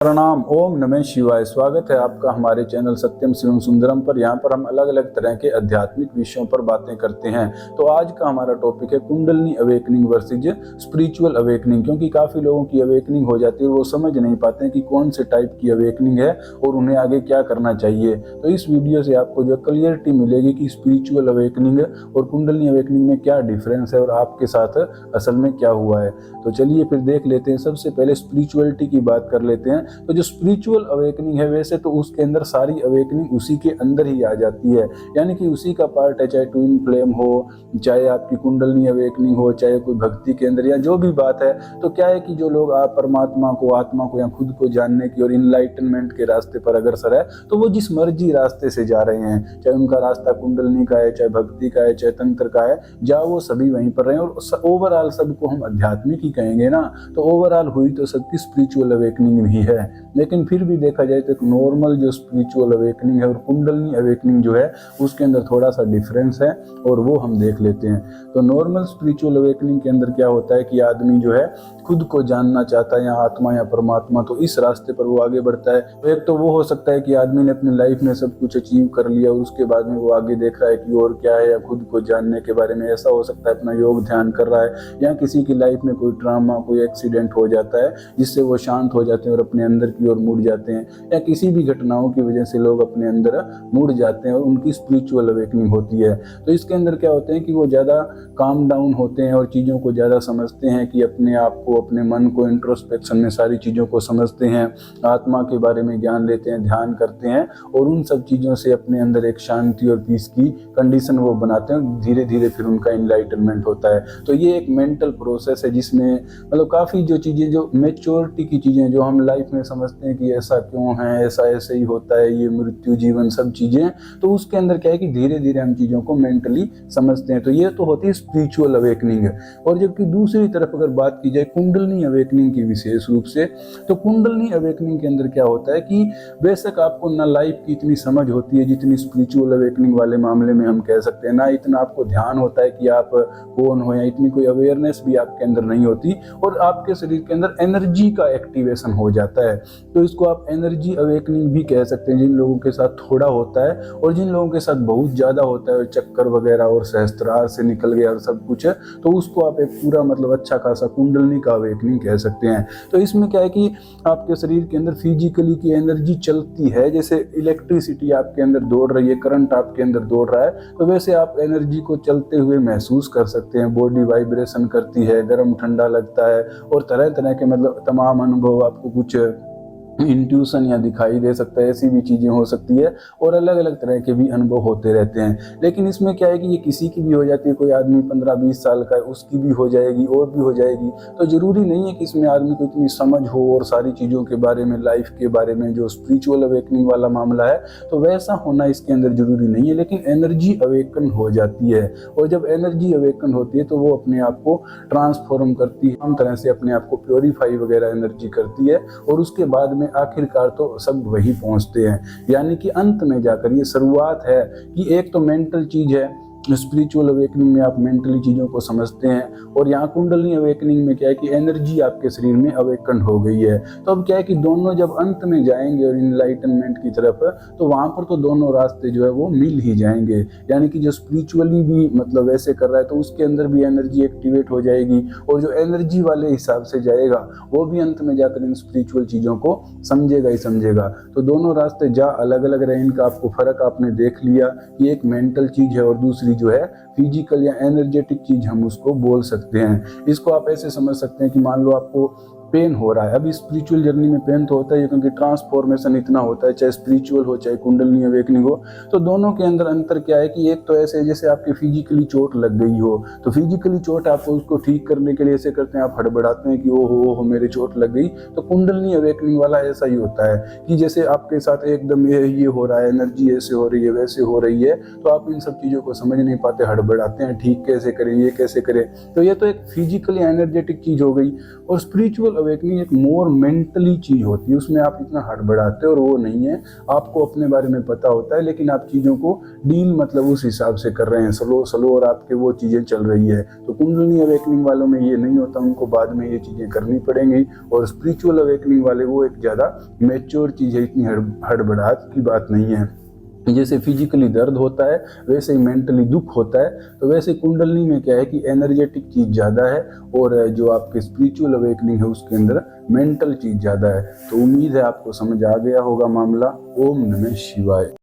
प्रणाम। ओम नमः शिवाय। स्वागत है आपका हमारे चैनल सत्यम शिवम सुंदरम पर। यहाँ पर हम अलग अलग तरह के आध्यात्मिक विषयों पर बातें करते हैं। तो आज का हमारा टॉपिक है kundalini awakening versus spiritual awakening. क्योंकि काफी लोगों की अवेकनिंग हो जाती है, वो समझ नहीं पाते कि कौन से टाइप की अवेकनिंग है और उन्हें आगे क्या करना चाहिए। तो इस वीडियो से आपको जो क्लियरिटी मिलेगी कि स्पिरिचुअल अवेकनिंग और कुंडलिनी अवेकनिंग में क्या डिफरेंस है और आपके साथ असल में क्या हुआ है। तो चलिए फिर देख लेते हैं। सबसे पहले स्पिरिचुअलिटी की बात कर लेते हैं। तो जो स्पिरिचुअल अवेकनिंग है, वैसे तो उसके अंदर सारी अवेकनिंग उसी के अंदर ही आ जाती है, यानी कि उसी का पार्ट है। चाहे ट्विन फ्लेम हो, चाहे आपकी कुंडलिनी अवेकनिंग हो, चाहे कोई भक्ति के अंदर या जो भी बात है। तो क्या है कि जो लोग आप परमात्मा को, आत्मा को या खुद को जानने की और इनलाइटनमेंट के रास्ते पर अग्रसर है, तो वो जिस मर्जी रास्ते से जा रहे हैं, चाहे उनका रास्ता कुंडलिनी का है, चाहे भक्ति का है, चाहे तंत्र का है, जा वो सभी वहीं पर रहे। और ओवरऑल सबको हम आध्यात्मिक ही कहेंगे ना, तो ओवरऑल हुई तो सबकी स्पिरिचुअल अवेकनिंग भी है। लेकिन फिर भी देखा जाए तो एक नॉर्मल जो स्पिरिचुअल अवेकनिंग है और कुंडलिनी अवेकनिंग जो है, उसके अंदर थोड़ा सा डिफरेंस है और वो हम देख लेते हैं। तो नॉर्मल स्पिरिचुअल अवेकनिंग के अंदर क्या होता है कि आदमी जो है खुद को जानना चाहता है, या आत्मा या परमात्मा, तो इस रास्ते पर वो आगे बढ़ता है। तो एक तो वो हो सकता है कि आदमी ने अपनी लाइफ में सब कुछ अचीव कर लिया और उसके बाद में वो आगे देख रहा है कि और क्या है, या खुद को जानने के बारे में। ऐसा हो सकता है अपना योग ध्यान कर रहा है, या किसी की लाइफ में कोई ड्रामा, कोई एक्सीडेंट हो जाता है जिससे वो शांत हो जाते हैं और अपने अंदर की ओर मुड़ जाते हैं, या किसी भी घटनाओं की वजह से लोग अपने अंदर मुड़ जाते हैं और उनकी स्पिरिचुअल अवेकनिंग होती है। तो इसके अंदर क्या होते हैं कि वो ज़्यादा काम डाउन होते हैं और चीज़ों को ज़्यादा समझते हैं, कि अपने आप को, अपने मन को इंट्रोस्पेक्शन में सारी चीज़ों को समझते हैं, आत्मा के बारे में ज्ञान लेते हैं, ध्यान करते हैं और उन सब चीज़ों से अपने अंदर एक शांति और पीस की कंडीशन वो बनाते हैं। धीरे धीरे फिर उनका इनलाइटनमेंट होता है। तो ये एक मेंटल प्रोसेस है जिसमें मतलब काफ़ी जो चीज़ें, जो मेच्योरिटी की चीज़ें जो हम लाइफ में समझते हैं कि ऐसा क्यों है, ऐसा ऐसे ही होता है, ये मृत्यु, जीवन, सब चीज़ें, तो उसके अंदर क्या है कि धीरे धीरे हम चीज़ों को मेंटली समझते हैं। तो ये तो होती है स्पिरिचुअल अवेकनिंग। और जबकि दूसरी तरफ अगर बात की जाए कुंडलिनी अवेकनिंग की विशेष रूप से, तो कुंडलिनी अवेकनिंग के अंदर क्या होता है कि बेशक आपको ना लाइफ की इतनी समझ होती है जितनी स्पिरिचुअल अवेकनिंग वाले मामले में हम कह सकते हैं, ना इतना आपको ध्यान होता है कि आप कौन हो, या इतनी कोई अवेयरनेस भी आपके अंदर नहीं होती, और आपके शरीर के अंदर एनर्जी का एक्टिवेशन हो जाता है। तो इसको आप एनर्जी अवेकनिंग भी कह सकते हैं। जिन लोगों के साथ थोड़ा होता है और जिन लोगों के साथ बहुत ज़्यादा होता है, चक्कर वगैरह और सहस्त्रार से निकल गया और सब कुछ है, तो उसको आप एक पूरा मतलब अच्छा खासा कुंडलिनी का अवेकनिंग कह सकते हैं। तो इसमें क्या है कि आपके शरीर के अंदर फिजिकली की एनर्जी चलती है, जैसे इलेक्ट्रिसिटी आपके अंदर दौड़ रही है, करंट आपके अंदर दौड़ रहा है, तो वैसे आप एनर्जी को चलते हुए महसूस कर सकते हैं। बॉडी वाइब्रेशन करती है, गर्म ठंडा लगता है, और तरह तरह के मतलब तमाम अनुभव आपको कुछ इंट्यूशन या दिखाई दे सकता है, ऐसी भी चीज़ें हो सकती है, और अलग अलग तरह के भी अनुभव होते रहते हैं। लेकिन इसमें क्या है कि ये किसी की भी हो जाती है। कोई आदमी 15-20 साल का है, उसकी भी हो जाएगी और भी हो जाएगी। तो ज़रूरी नहीं है कि इसमें आदमी को इतनी समझ हो और सारी चीज़ों के बारे में, लाइफ के बारे में, जो स्पिरिचुअल अवेकनिंग वाला मामला है, तो वैसा होना इसके अंदर ज़रूरी नहीं है। लेकिन एनर्जी अवेकन हो जाती है, और जब एनर्जी अवेकन होती है तो वो अपने आप को ट्रांसफॉर्म करती है, हम तरह से अपने आप को प्योरीफाई वगैरह एनर्जी करती है, और उसके बाद में आखिरकार तो सब वही पहुंचते हैं। यानी कि अंत में जाकर ये शुरुआत है कि एक तो मेंटल चीज है, स्पिरिचुअल अवेकनिंग में आप मेंटली चीज़ों को समझते हैं, और यहाँ कुंडलिनी अवेकनिंग में क्या है कि एनर्जी आपके शरीर में अवेकन हो गई है। तो अब क्या है कि दोनों जब अंत में जाएंगे और इनलाइटनमेंट की तरफ, तो वहाँ पर तो दोनों रास्ते जो है वो मिल ही जाएंगे। यानी कि जो स्पिरिचुअली भी मतलब वैसे कर रहा है, तो उसके अंदर भी एनर्जी एक्टिवेट हो जाएगी, और जो एनर्जी वाले हिसाब से जाएगा वो भी अंत में जाकर इन स्पिरिचुअल चीज़ों को समझेगा ही समझेगा। तो दोनों रास्ते जा अलग अलग रहे, इनका आपको फर्क आपने देख लिया कि एक मेंटल चीज़ है और दूसरी जो है फिजिकल या एनर्जेटिक चीज हम उसको बोल सकते हैं। इसको आप ऐसे समझ सकते हैं कि मान लो आपको पेन हो रहा है। अभी स्पिरिचुअल जर्नी में पेन तो होता है, क्योंकि ट्रांसफॉर्मेशन इतना होता है, चाहे स्पिरिचुअल हो चाहे कुंडलिनी अवेकनिंग हो। तो दोनों के अंदर अंतर क्या है कि एक तो ऐसे जैसे आपके फिजिकली चोट लग गई हो, तो फिजिकली चोट आपको उसको ठीक करने के लिए ऐसे करते हैं, आप हड़बड़ाते हैं कि ओहो मेरे चोट लग गई। तो कुंडलिनी अवेकनिंग वाला ऐसा ही होता है कि जैसे आपके साथ एकदम ये हो रहा है, एनर्जी ऐसे हो रही है, वैसे हो रही है, तो आप इन सब चीज़ों को समझ नहीं पाते, हड़बड़ाते हैं, ठीक कैसे करें, ये कैसे करें। तो ये तो एक फिजिकली एनर्जेटिक चीज़ हो गई। और स्पिरिचुअल अवेकनिंग एक मोर मेंटली चीज होती है, उसमें आप इतना हड़बड़ाते हो और वो नहीं है। आपको अपने बारे में पता होता है लेकिन आप चीजों को डील मतलब उस हिसाब से कर रहे हैं, स्लो स्लो, और आपके वो चीजें चल रही है। तो कुंडलिनी अवेकनिंग वालों में ये नहीं होता, उनको बाद में ये चीजें करनी पड़ेंगी। और स्पिरिचुअल अवेकनिंग वाले वो एक ज्यादा मैच्योर चीज है, इतनी हड़बड़ाहट की बात नहीं है। जैसे फिजिकली दर्द होता है वैसे ही मेंटली दुख होता है, तो वैसे कुंडलिनी में क्या है कि एनर्जेटिक चीज ज्यादा है, और जो आपके स्पिरिचुअल अवेकनिंग है उसके अंदर मेंटल चीज ज्यादा है। तो उम्मीद है आपको समझ आ गया होगा मामला। ओम नमः शिवाय।